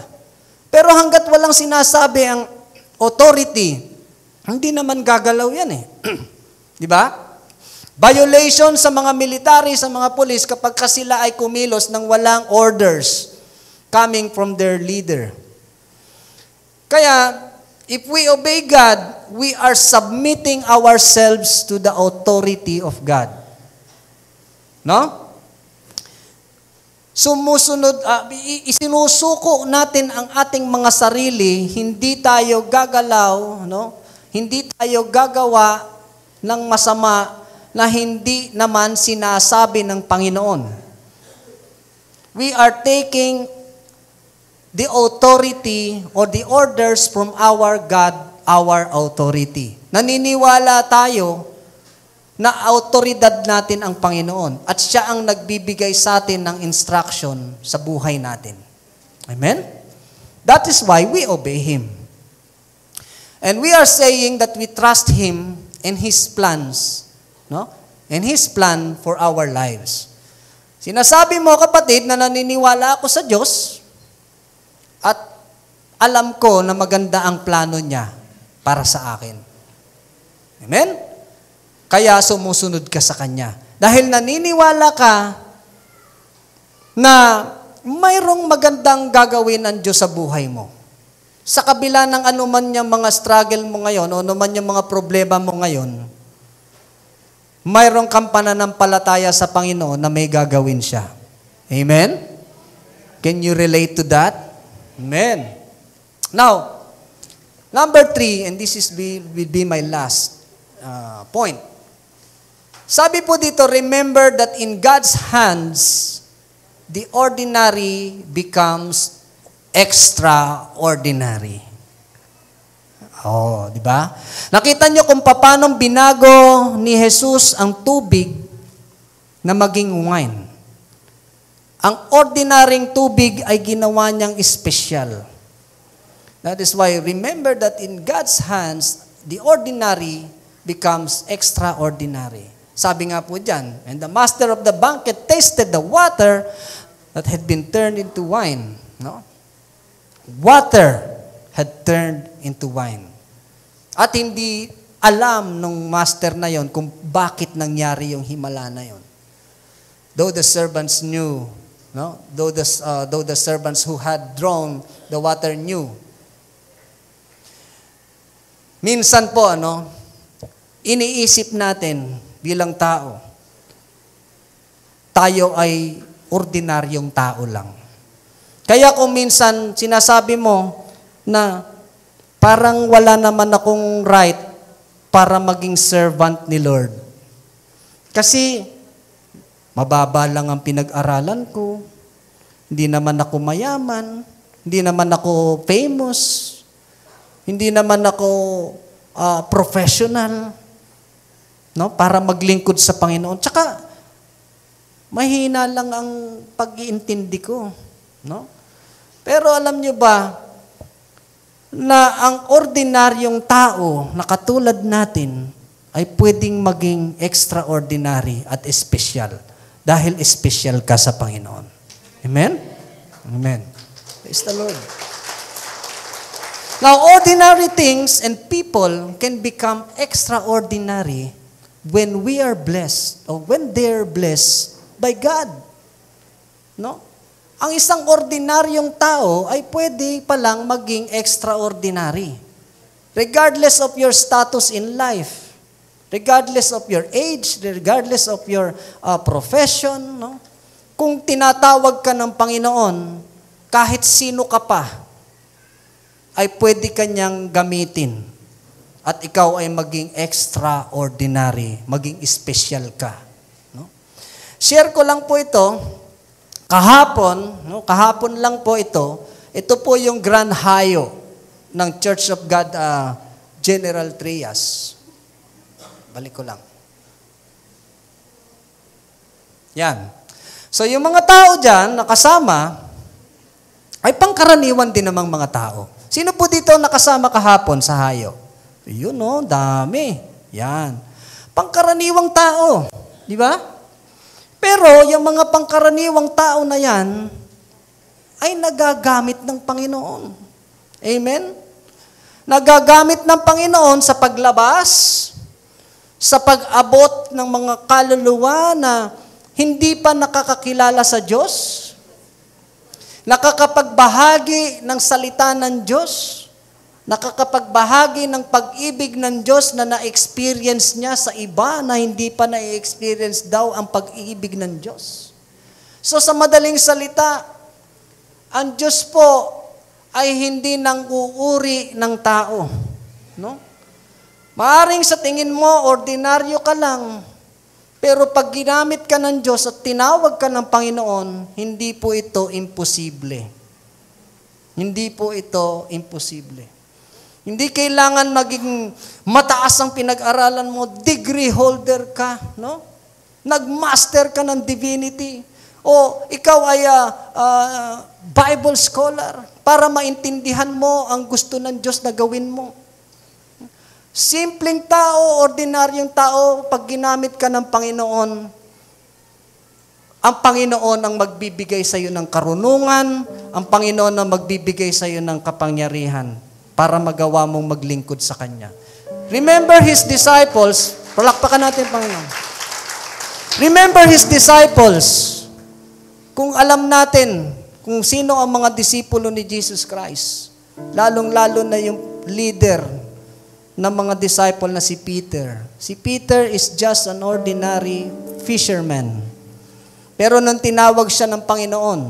Pero hanggat walang sinasabi ang authority, hindi naman gagalaw yan eh. Di ba? Violation sa mga military, sa mga pulis, kapag sila ay kumilos ng walang orders coming from their leader. Kaya, if we obey God, we are submitting ourselves to the authority of God. No? Sumusunod, isinusuko natin ang ating mga sarili, hindi tayo gagalaw, no? Hindi tayo gagawa ng masama na hindi naman sinasabi ng Panginoon. We are taking the authority or the orders from our God, our authority. Naniniwala tayo na autoridad natin ang Panginoon at siya ang nagbibigay sa atin ng instruction sa buhay natin. Amen? That is why we obey Him. And we are saying that we trust Him and His plans, no? And His plan for our lives. Sinasabi mo, kapatid, na naniniwala ako sa Diyos at alam ko na maganda ang plano niya para sa akin. Amen? Kaya sumusunod ka sa Kanya. Dahil naniniwala ka na mayroong magandang gagawin ang Diyos sa buhay mo. Sa kabila ng anuman yung mga struggle mo ngayon, o anuman yung mga problema mo ngayon, mayroong kang pananampalataya sa Panginoon na may gagawin siya. Amen? Can you relate to that? Amen. Now, number 3, and this will be my last point. Sabi po dito, remember that in God's hands, the ordinary becomes extraordinary. Oh, di ba? Nakita niyo kung paano binago ni Jesus ang tubig na maging wine. Ang ordinaryong tubig ay ginawa niyang espesyal. That is why, remember that in God's hands, the ordinary becomes extraordinary. Sabi nga po dyan, and the master of the banquet tasted the water that had been turned into wine. No? Water had turned into wine. At hindi alam nung master na yon kung bakit nangyari yung himala na yon. Though the servants knew, no? Though the servants who had drawn the water knew. Minsan po, iniisip natin bilang tao, tayo ay ordinaryong tao lang. Kaya kung minsan sinasabi mo na parang wala naman akong right para maging servant ni Lord. Kasi mababa lang ang pinag-aralan ko, hindi naman ako mayaman, hindi naman ako famous, hindi naman ako professional, no, para maglingkod sa Panginoon. Tsaka, mahina lang ang pag-iintindi ko. No? Pero alam nyo ba, na ang ordinaryong tao na katulad natin ay pwedeng maging extraordinary at espesyal dahil espesyal ka sa Panginoon. Amen? Amen. Praise the Lord. Now, ordinary things and people can become extraordinary when we are blessed or when they are blessed by God. No? Ang isang ordinaryong tao ay pwede palang maging extraordinary. Regardless of your status in life, regardless of your age, regardless of your profession, no? Kung tinatawag ka ng Panginoon, kahit sino ka pa, ay pwede kanyang gamitin. At ikaw ay maging extraordinary, maging special ka. No? Share ko lang po ito, kahapon lang po ito po yung Grand Hayo ng Church of God General Trias. Balik ko lang. Yan. So yung mga tao dyan, nakasama, ay pangkaraniwan din namang mga tao. Sino po dito nakasama kahapon sa Hayo? Yun, dami. Yan. Pangkaraniwang tao. Di ba? Pero, yung mga pangkaraniwang tao na yan, ay nagagamit ng Panginoon. Amen? Nagagamit ng Panginoon sa paglabas, sa pag-abot ng mga kaluluwa na hindi pa nakakakilala sa Diyos, nakakapagbahagi ng salita ng Diyos, nakakapagbahagi ng pag-ibig ng Diyos na na-experience niya sa iba na hindi pa na-experience daw ang pag-ibig ng Diyos. So sa madaling salita, ang Diyos po ay hindi nang uuri ng tao. No? Maaring sa tingin mo, ordinaryo ka lang, pero pag ginamit ka ng Diyos at tinawag ka ng Panginoon, hindi po ito imposible. Hindi po ito imposible. Hindi kailangan maging mataas ang pinag-aralan mo, degree holder ka, no? Nag-master ka ng divinity. O ikaw ay Bible scholar para maintindihan mo ang gusto ng Diyos na gawin mo. Simpleng tao, ordinaryong tao, pag ginamit ka ng Panginoon, ang Panginoon ang magbibigay sa iyo ng karunungan, ang Panginoon ang magbibigay sa iyo ng kapangyarihan para magawa mong maglingkod sa Kanya. Remember His disciples, palakpakan natin, Panginoon. Remember His disciples, kung alam natin, kung sino ang mga disipulo ni Jesus Christ. Lalong-lalo na yung leader ng mga disciple na si Peter. Si Peter is just an ordinary fisherman. Pero nung tinawag siya ng Panginoon,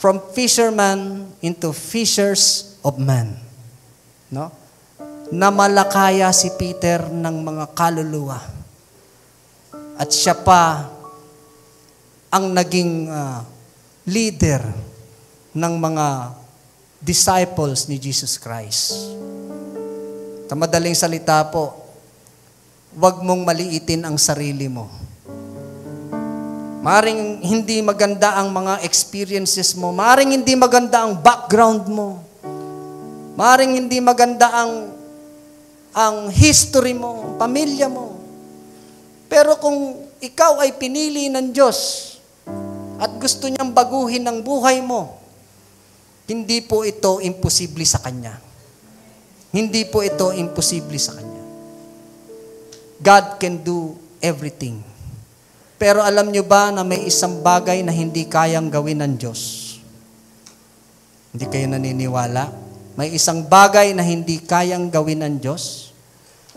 from fisherman into fishers of men. No? Namalakaya si Peter ng mga kaluluwa. At siya pa ang naging leader ng mga disciples ni Jesus Christ. Sa madaling salita po, huwag mong maliitin ang sarili mo. Maring hindi maganda ang mga experiences mo. Maring hindi maganda ang background mo. Maring hindi maganda ang history mo, pamilya mo. Pero kung ikaw ay pinili ng Diyos at gusto niyang baguhin ang buhay mo, hindi po ito imposible sa Kanya. Hindi po ito imposible sa Kanya. God can do everything. Pero alam niyo ba na may isang bagay na hindi kayang gawin ng Diyos? Hindi kayo naniniwala? May isang bagay na hindi kayang gawin ng Diyos?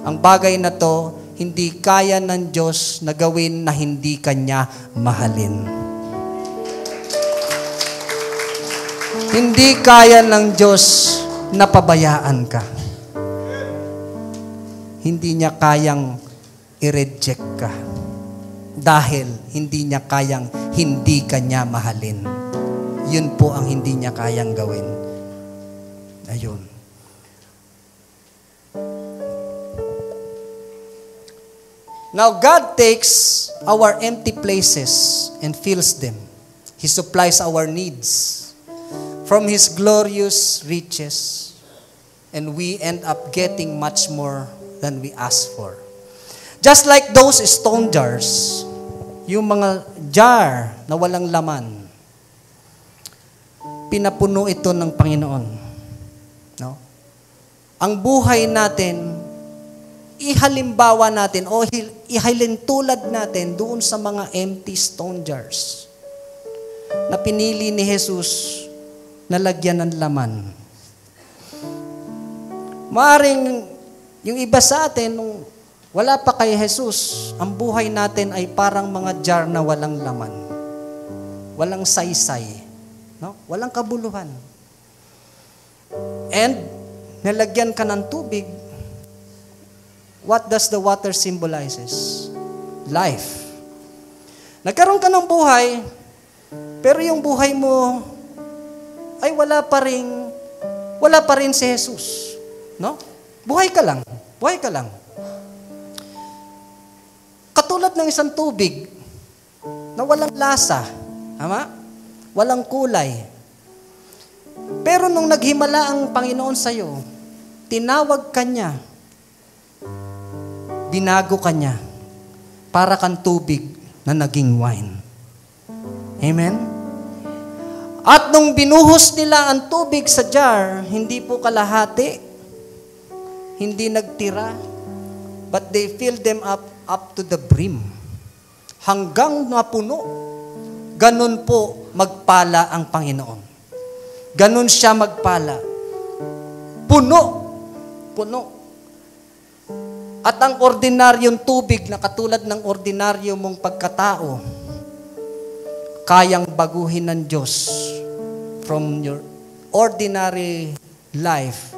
Ang bagay na to, hindi kaya ng Diyos na gawin na hindi Kanya mahalin. Hindi kaya ng Diyos na pabayaan ka. Hindi niya kayang i-reject ka. Dahil hindi niya kayang hindi ka niya mahalin. Yun po ang hindi niya kayang gawin. Ayun. Now, God takes our empty places and fills them. He supplies our needs from His glorious riches, and we end up getting much more than we ask for. Just like those stone jars, yung mga jar na walang laman, pinapuno ito ng Panginoon. No? Ang buhay natin, ihalimbawa natin o ihalintulad natin doon sa mga empty stone jars na pinili ni Jesus na lagyan ng laman. Maaring yung iba sa atin, nung wala pa kay Jesus, ang buhay natin ay parang mga jar na walang laman. Walang saysay. No? Walang kabuluhan. And, nalagyan ka ng tubig. What does the water symbolizes? Life. Nagkaroon ka ng buhay, pero yung buhay mo ay wala pa rin si Jesus. No? Buhay ka lang. Buhay ka lang. Katulad ng isang tubig na walang lasa. Tama? Walang kulay. Pero nung naghimala ang Panginoon sa'yo, tinawag ka niya, binago ka niya, para kang tubig na naging wine. Amen? At nung binuhos nila ang tubig sa jar, hindi po kalahati, hindi nagtira, but they filled them up to the brim. Hanggang napuno. Ganun po magpala ang Panginoon. Ganun siya magpala. Puno. Puno. At ang ordinaryong tubig na katulad ng ordinaryo mong pagkatao, kayang baguhin ng Diyos from your ordinary life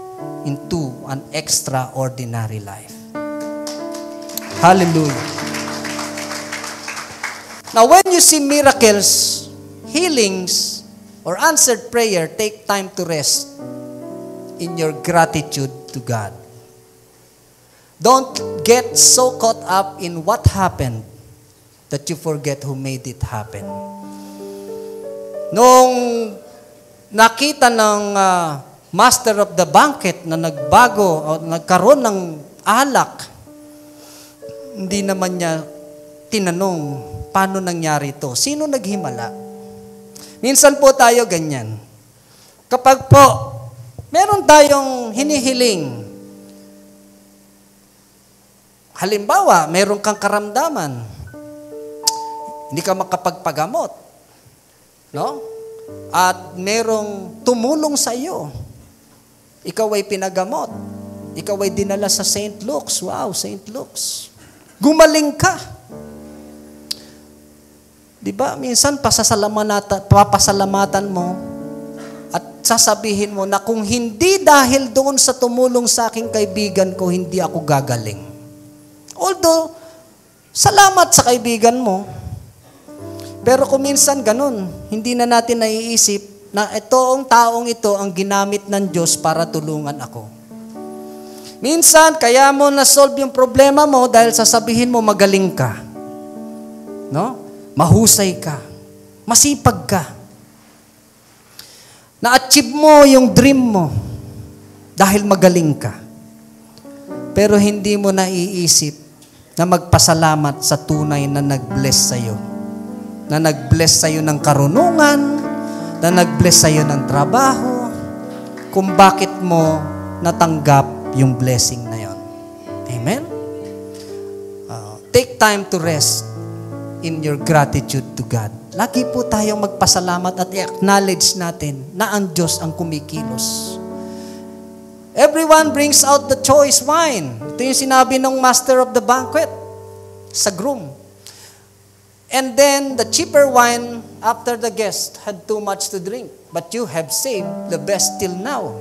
into an extraordinary life. Hallelujah. Now, when you see miracles, healings, or answered prayer, take time to rest in your gratitude to God. Don't get so caught up in what happened that you forget who made it happen. Nung nakita ng master of the banquet na nagbago o nagkaroon ng alak, hindi naman niya tinanong, paano nangyari ito? Sino naghimala? Minsan po tayo ganyan. Kapag po, meron tayong hinihiling, halimbawa, meron kang karamdaman, hindi ka makapagpagamot, no? at merong tumulong sa iyo. Ikaw ay pinagamot. Ikaw ay dinala sa St. Luke's. Wow, St. Luke's. Gumaling ka. Diba? Minsan papasalamatan mo at sasabihin mo na kung hindi dahil doon sa tumulong sa aking kaibigan ko, hindi ako gagaling. Although, salamat sa kaibigan mo. Pero kung minsan ganun, hindi na natin naiisip na itong taong ito ang ginamit ng Diyos para tulungan ako. Minsan, kaya mo na-solve yung problema mo dahil sasabihin mo magaling ka. No? Mahusay ka. Masipag ka. Na-achieve mo yung dream mo dahil magaling ka. Pero hindi mo naiisip na magpasalamat sa tunay na nag-bless sa'yo. Na nag-bless sa'yo ng karunungan, na nag-bless sa'yo ng trabaho, kung bakit mo natanggap yung blessing na yon. Amen? Take time to rest in your gratitude to God. Lagi po tayong magpasalamat at i-acknowledge natin na ang Diyos ang kumikilos. Everyone brings out the choice wine. Ito yung sinabi ng master of the banquet sa groom. And then the cheaper wine after the guest had too much to drink. But you have saved the best till now.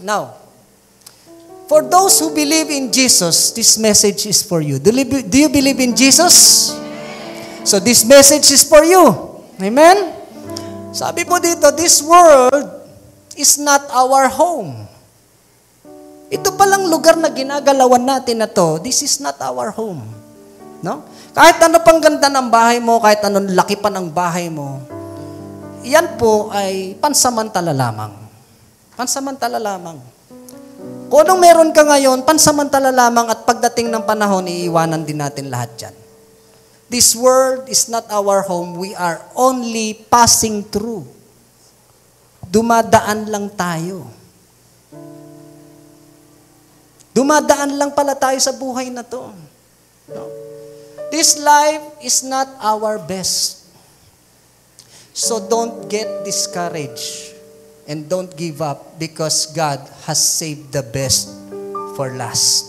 Now, for those who believe in Jesus, this message is for you. Do you believe in Jesus? So this message is for you. Amen? Sabi po dito, this world is not our home. Ito palang lugar na ginagalawan natin na to, this is not our home. No? Kahit ano pang ganda ng bahay mo, kahit anong laki pa ng bahay mo, yan po ay pansamantala lamang. Pansamantala lamang. Kung anong meron ka ngayon, pansamantala lamang at pagdating ng panahon, iiwanan din natin lahat yan. This world is not our home. We are only passing through. Dumadaan lang tayo. Dumadaan lang pala tayo sa buhay na to. No? This life is not our best. So don't get discouraged and don't give up because God has saved the best for last.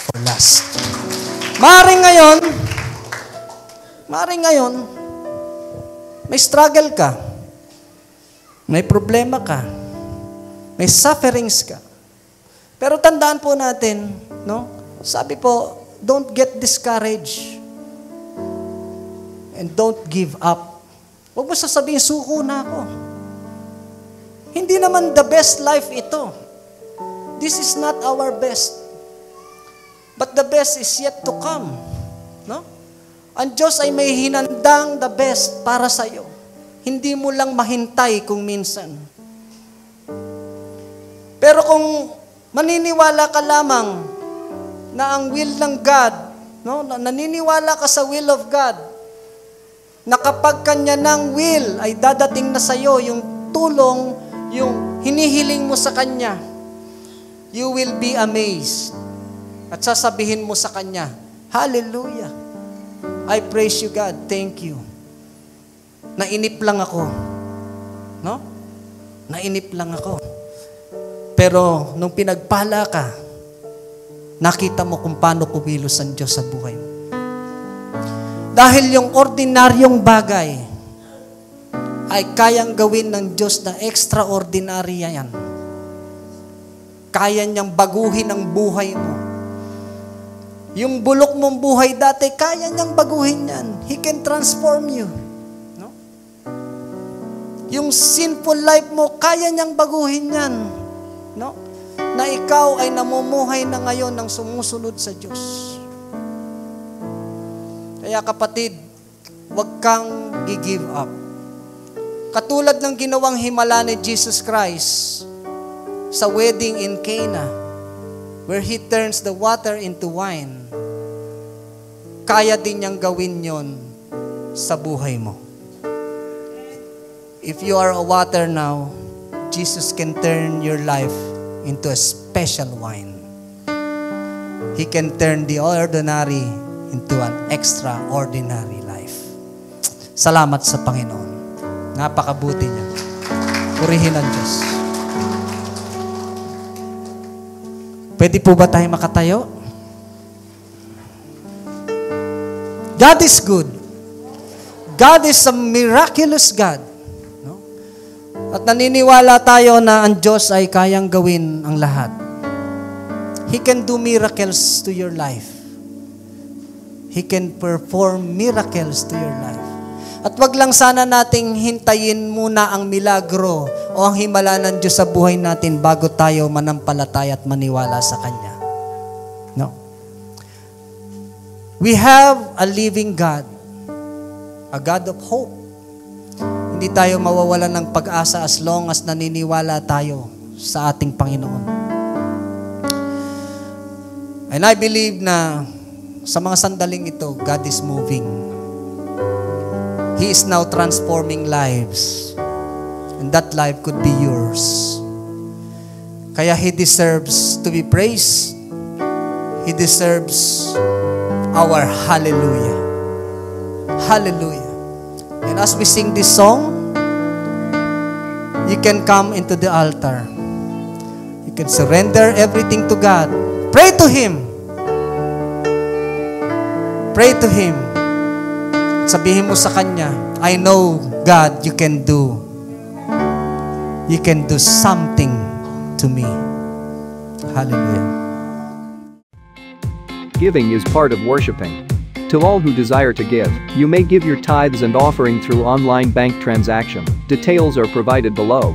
For last. Maring ngayon, may struggle ka. May problema ka. May sufferings ka. Pero tandaan po natin, no? Sabi po, don't get discouraged. And don't give up. Huwag mo sasabihin, suko na ako. Hindi naman the best life ito. This is not our best. But the best is yet to come. No? Ang Diyos ay may hinandang the best para sa iyo. Hindi mo lang mahintay kung minsan. Pero kung maniniwala ka lamang na ang will ng God, no? Naniniwala ka sa will of God, na kapag Kanya ng will ay dadating na sa iyo yung tulong, yung hinihiling mo sa Kanya, you will be amazed. At sasabihin mo sa Kanya, Hallelujah! I praise you, God. Thank you. Nainip lang ako. No? Nainip lang ako. Pero nung pinagpala ka, nakita mo kung paano kumilos ang Diyos sa buhay mo. Dahil yung ordinaryong bagay ay kayang gawin ng Diyos na extraordinary yan. Kaya niyang baguhin ang buhay mo. Yung bulok mong buhay dati, kaya niyang baguhin yan. He can transform you. No? Yung sinful life mo, kaya niyang baguhin yan. No? Na ikaw ay namumuhay na ngayon ng sumusunod sa Diyos. Kaya kapatid, huwag kang gi-give up. Katulad ng ginawang himala ni Jesus Christ sa wedding in Cana, where He turns the water into wine, kaya din niyang gawin yon sa buhay mo. If you are a water now, Jesus can turn your life into a special wine. He can turn the ordinary into an extraordinary life. Salamat sa Panginoon. Napakabuti niya. Purihin ang Diyos. Pwede po ba tayo makatayo? God is good. God is a miraculous God. No? At naniniwala tayo na ang Diyos ay kayang gawin ang lahat. He can do miracles to your life. He can perform miracles to your life. At wag lang sana nating hintayin muna ang milagro o ang himala ng Diyos sa buhay natin bago tayo manampalataya at maniwala sa Kanya. No. We have a living God. A God of hope. Hindi tayo mawawalan ng pag-asa as long as naniniwala tayo sa ating Panginoon. And I believe na sa mga sandaling ito, God is moving. He is now transforming lives. And that life could be yours. Kaya He deserves to be praised. He deserves our hallelujah. Hallelujah. And as we sing this song, you can come into the altar. You can surrender everything to God. Pray to Him. Pray to Him. Sabihin mo sa Kanya, I know, God, you can do something to me. Hallelujah. Giving is part of worshiping. To all who desire to give, you may give your tithes and offering through online bank transaction. Details are provided below.